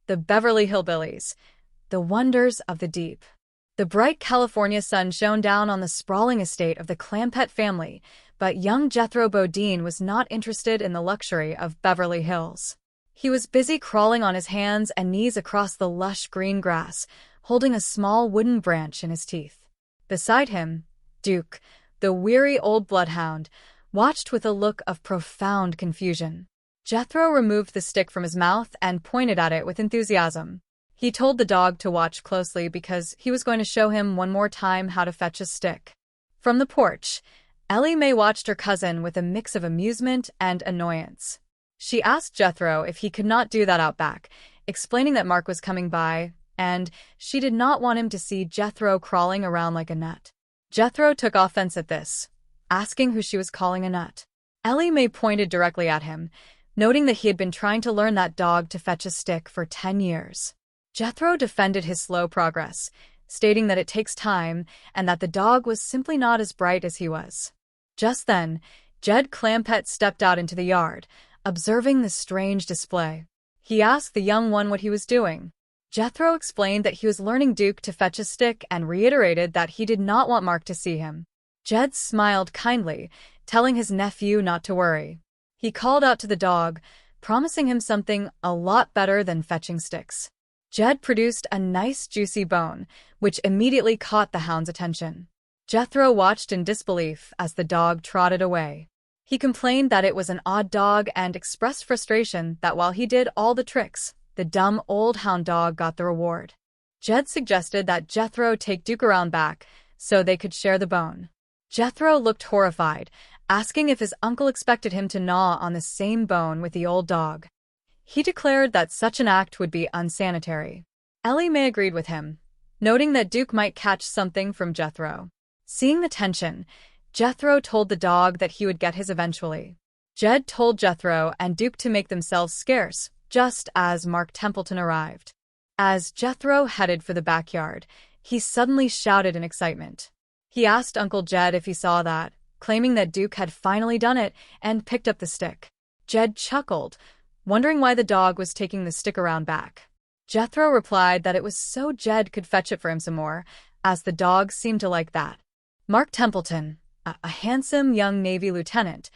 The Beverly Hillbillies, the wonders of the deep. The bright California sun shone down on the sprawling estate of the Clampett family, but young Jethro Bodine was not interested in the luxury of Beverly Hills. He was busy crawling on his hands and knees across the lush green grass, holding a small wooden branch in his teeth. Beside him, Duke, the weary old bloodhound, watched with a look of profound confusion. Jethro removed the stick from his mouth and pointed at it with enthusiasm. He told the dog to watch closely because he was going to show him one more time how to fetch a stick. From the porch, Ellie Mae watched her cousin with a mix of amusement and annoyance. She asked Jethro if he could not do that out back, explaining that Mark was coming by, and she did not want him to see Jethro crawling around like a nut. Jethro took offense at this, asking who she was calling a nut. Ellie Mae pointed directly at him, noting that he had been trying to learn that dog to fetch a stick for 10 years. Jethro defended his slow progress, stating that it takes time and that the dog was simply not as bright as he was. Just then, Jed Clampett stepped out into the yard, observing the strange display. He asked the young one what he was doing. Jethro explained that he was learning Duke to fetch a stick and reiterated that he did not want Mark to see him. Jed smiled kindly, telling his nephew not to worry. He called out to the dog, promising him something a lot better than fetching sticks. Jed produced a nice juicy bone, which immediately caught the hound's attention. Jethro watched in disbelief as the dog trotted away. He complained that it was an odd dog and expressed frustration that while he did all the tricks, the dumb old hound dog got the reward. Jed suggested that Jethro take Duke around back so they could share the bone. Jethro looked horrified, asking if his uncle expected him to gnaw on the same bone with the old dog. He declared that such an act would be unsanitary. Ellie Mae agreed with him, noting that Duke might catch something from Jethro. Seeing the tension, Jethro told the dog that he would get his eventually. Jed told Jethro and Duke to make themselves scarce, just as Mark Templeton arrived. As Jethro headed for the backyard, he suddenly shouted in excitement. He asked Uncle Jed if he saw that, claiming that Duke had finally done it and picked up the stick. Jed chuckled, wondering why the dog was taking the stick around back. Jethro replied that it was so Jed could fetch it for him some more, as the dog seemed to like that. Mark Templeton, a handsome young Navy lieutenant,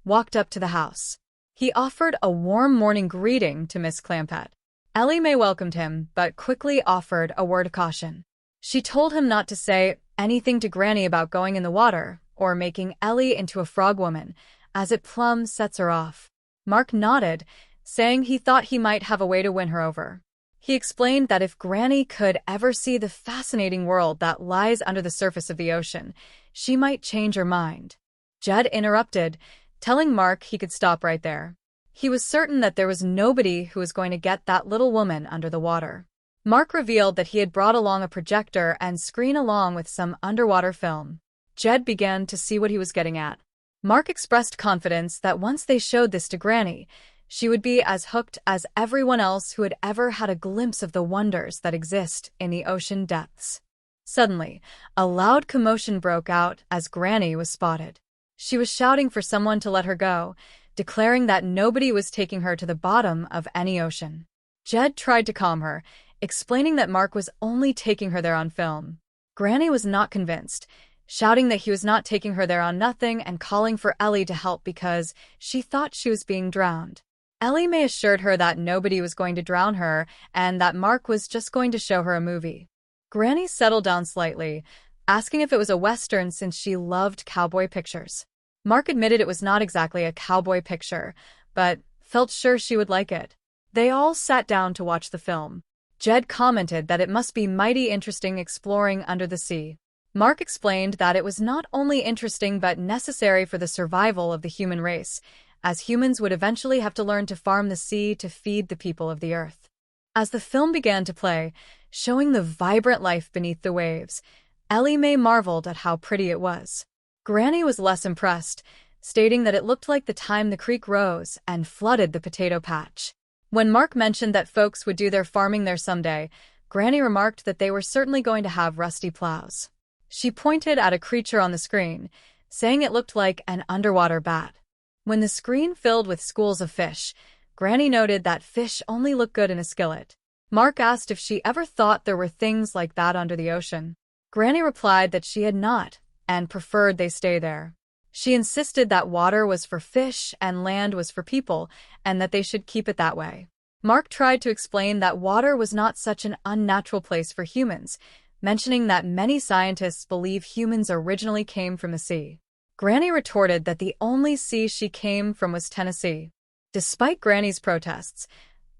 walked up to the house. He offered a warm morning greeting to Miss Clampett. Ellie Mae welcomed him, but quickly offered a word of caution. She told him not to say anything to Granny about going in the water or making Ellie into a frog woman, as it plumb sets her off. Mark nodded, saying he thought he might have a way to win her over. He explained that if Granny could ever see the fascinating world that lies under the surface of the ocean, she might change her mind. Jed interrupted, telling Mark he could stop right there. He was certain that there was nobody who was going to get that little woman under the water. Mark revealed that he had brought along a projector and screen along with some underwater film. Jed began to see what he was getting at. Mark expressed confidence that once they showed this to Granny, she would be as hooked as everyone else who had ever had a glimpse of the wonders that exist in the ocean depths. Suddenly, a loud commotion broke out as Granny was spotted. She was shouting for someone to let her go, declaring that nobody was taking her to the bottom of any ocean. Jed tried to calm her, explaining that Mark was only taking her there on film. Granny was not convinced, shouting that he was not taking her there on nothing and calling for Ellie to help because she thought she was being drowned. Ellie Mae assured her that nobody was going to drown her and that Mark was just going to show her a movie. Granny settled down slightly, asking if it was a Western since she loved cowboy pictures. Mark admitted it was not exactly a cowboy picture, but felt sure she would like it. They all sat down to watch the film. Jed commented that it must be mighty interesting exploring under the sea. Mark explained that it was not only interesting but necessary for the survival of the human race, as humans would eventually have to learn to farm the sea to feed the people of the earth. As the film began to play, showing the vibrant life beneath the waves, Ellie Mae marveled at how pretty it was. Granny was less impressed, stating that it looked like the time the creek rose and flooded the potato patch. When Mark mentioned that folks would do their farming there someday, Granny remarked that they were certainly going to have rusty plows. She pointed at a creature on the screen, saying it looked like an underwater bat. When the screen filled with schools of fish, Granny noted that fish only look good in a skillet. Mark asked if she ever thought there were things like that under the ocean. Granny replied that she had not, and preferred they stay there. She insisted that water was for fish and land was for people, and that they should keep it that way. Mark tried to explain that water was not such an unnatural place for humans, mentioning that many scientists believe humans originally came from the sea. Granny retorted that the only sea she came from was Tennessee. Despite Granny's protests,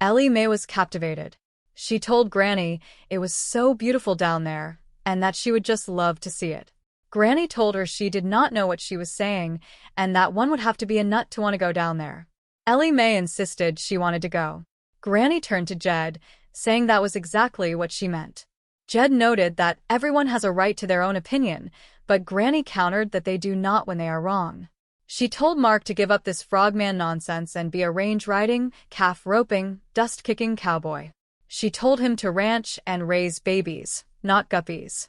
Ellie Mae was captivated. She told Granny it was so beautiful down there, and that she would just love to see it. Granny told her she did not know what she was saying, and that one would have to be a nut to want to go down there. Ellie Mae insisted she wanted to go. Granny turned to Jed, saying that was exactly what she meant. Jed noted that everyone has a right to their own opinion, but Granny countered that they do not when they are wrong. She told Mark to give up this frogman nonsense and be a range-riding, calf-roping, dust-kicking cowboy. She told him to ranch and raise babies, not guppies.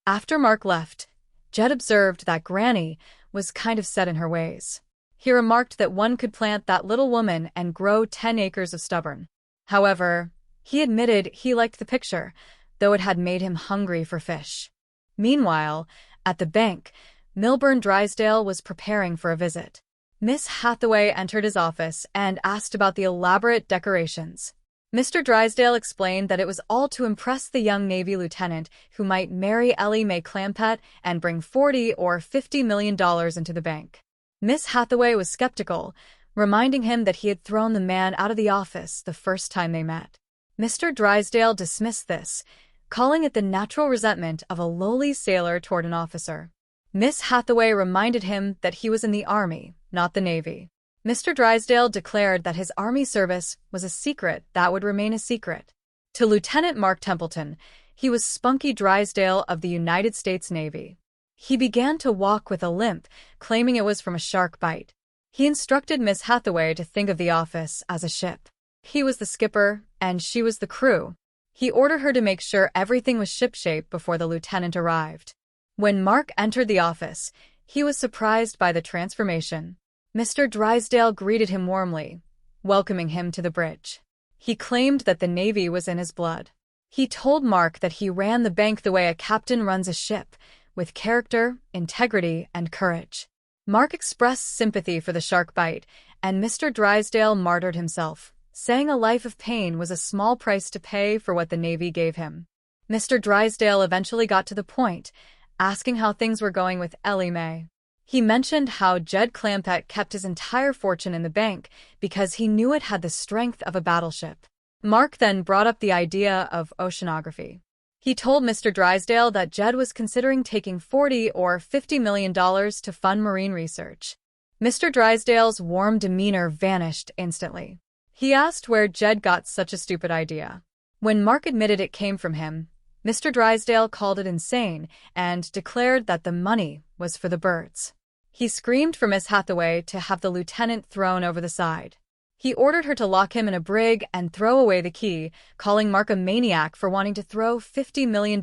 After Mark left, Jed observed that Granny was kind of set in her ways. He remarked that one could plant that little woman and grow 10 acres of stubborn. However, he admitted he liked the picture, though it had made him hungry for fish. Meanwhile, at the bank, Milburn Drysdale was preparing for a visit. Miss Hathaway entered his office and asked about the elaborate decorations. Mr. Drysdale explained that it was all to impress the young Navy lieutenant who might marry Ellie Mae Clampett and bring $40 or $50 million into the bank. Miss Hathaway was skeptical, reminding him that he had thrown the man out of the office the first time they met. Mr. Drysdale dismissed this, calling it the natural resentment of a lowly sailor toward an officer. Miss Hathaway reminded him that he was in the Army, not the Navy. Mr. Drysdale declared that his Army service was a secret that would remain a secret. To Lieutenant Mark Templeton, he was Spunky Drysdale of the United States Navy. He began to walk with a limp, claiming it was from a shark bite. He instructed Miss Hathaway to think of the office as a ship. He was the skipper, and she was the crew. He ordered her to make sure everything was shipshape before the lieutenant arrived. When Mark entered the office, he was surprised by the transformation. Mr. Drysdale greeted him warmly, welcoming him to the bridge. He claimed that the Navy was in his blood. He told Mark that he ran the bank the way a captain runs a ship, with character, integrity, and courage. Mark expressed sympathy for the shark bite, and Mr. Drysdale martyred himself, saying a life of pain was a small price to pay for what the Navy gave him. Mr. Drysdale eventually got to the point, asking how things were going with Ellie Mae. He mentioned how Jed Clampett kept his entire fortune in the bank because he knew it had the strength of a battleship. Mark then brought up the idea of oceanography. He told Mr. Drysdale that Jed was considering taking $40 or $50 million to fund marine research. Mr. Drysdale's warm demeanor vanished instantly. He asked where Jed got such a stupid idea. When Mark admitted it came from him, Mr. Drysdale called it insane and declared that the money was for the birds. He screamed for Miss Hathaway to have the lieutenant thrown over the side. He ordered her to lock him in a brig and throw away the key, calling Mark a maniac for wanting to throw $50 million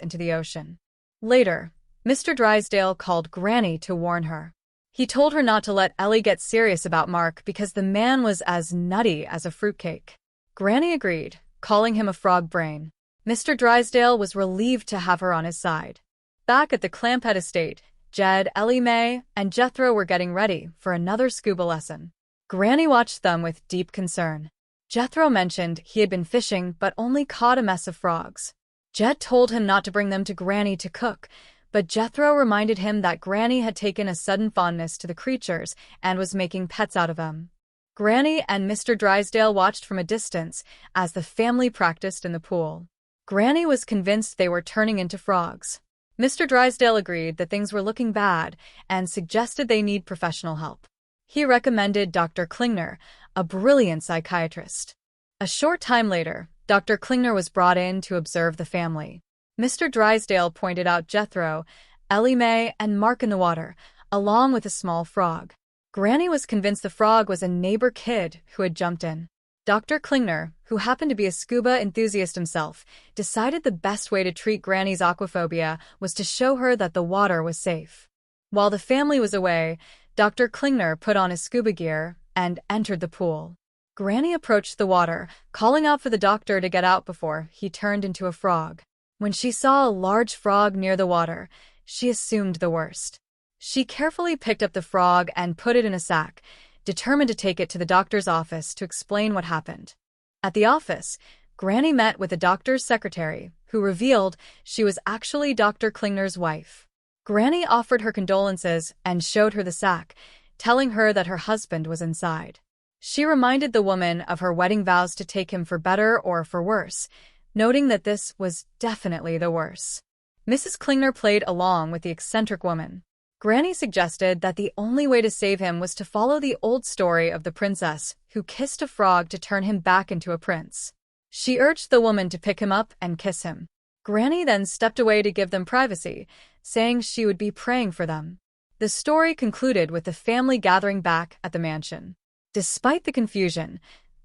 into the ocean. Later, Mr. Drysdale called Granny to warn her. He told her not to let Ellie get serious about Mark because the man was as nutty as a fruitcake. Granny agreed, calling him a frog brain. Mr. Drysdale was relieved to have her on his side. Back at the Clampett estate, Jed, Ellie Mae, and Jethro were getting ready for another scuba lesson. Granny watched them with deep concern. Jethro mentioned he had been fishing but only caught a mess of frogs. Jed told him not to bring them to Granny to cook, but Jethro reminded him that Granny had taken a sudden fondness to the creatures and was making pets out of them. Granny and Mr. Drysdale watched from a distance as the family practiced in the pool. Granny was convinced they were turning into frogs. Mr. Drysdale agreed that things were looking bad and suggested they need professional help. He recommended Dr. Klingner, a brilliant psychiatrist. A short time later, Dr. Klingner was brought in to observe the family. Mr. Drysdale pointed out Jethro, Ellie Mae, and Mark in the water, along with a small frog. Granny was convinced the frog was a neighbor kid who had jumped in. Dr. Klingner, who happened to be a scuba enthusiast himself, decided the best way to treat Granny's aquaphobia was to show her that the water was safe. While the family was away, Dr. Klingner put on his scuba gear and entered the pool. Granny approached the water, calling out for the doctor to get out before he turned into a frog. When she saw a large frog near the water, she assumed the worst. She carefully picked up the frog and put it in a sack, determined to take it to the doctor's office to explain what happened. At the office, Granny met with the doctor's secretary, who revealed she was actually Dr. Klingner's wife. Granny offered her condolences and showed her the sack, telling her that her husband was inside. She reminded the woman of her wedding vows to take him for better or for worse, noting that this was definitely the worse. Mrs. Klingner played along with the eccentric woman. Granny suggested that the only way to save him was to follow the old story of the princess who kissed a frog to turn him back into a prince. She urged the woman to pick him up and kiss him. Granny then stepped away to give them privacy, saying she would be praying for them. The story concluded with the family gathering back at the mansion. Despite the confusion,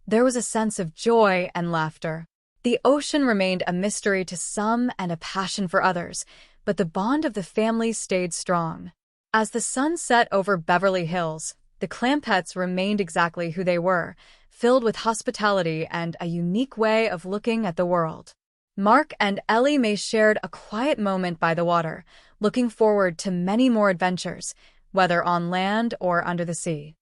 there was a sense of joy and laughter. The ocean remained a mystery to some and a passion for others, but the bond of the family stayed strong. As the sun set over Beverly Hills, the Clampetts remained exactly who they were, filled with hospitality and a unique way of looking at the world. Mark and Ellie Mae shared a quiet moment by the water, looking forward to many more adventures, whether on land or under the sea.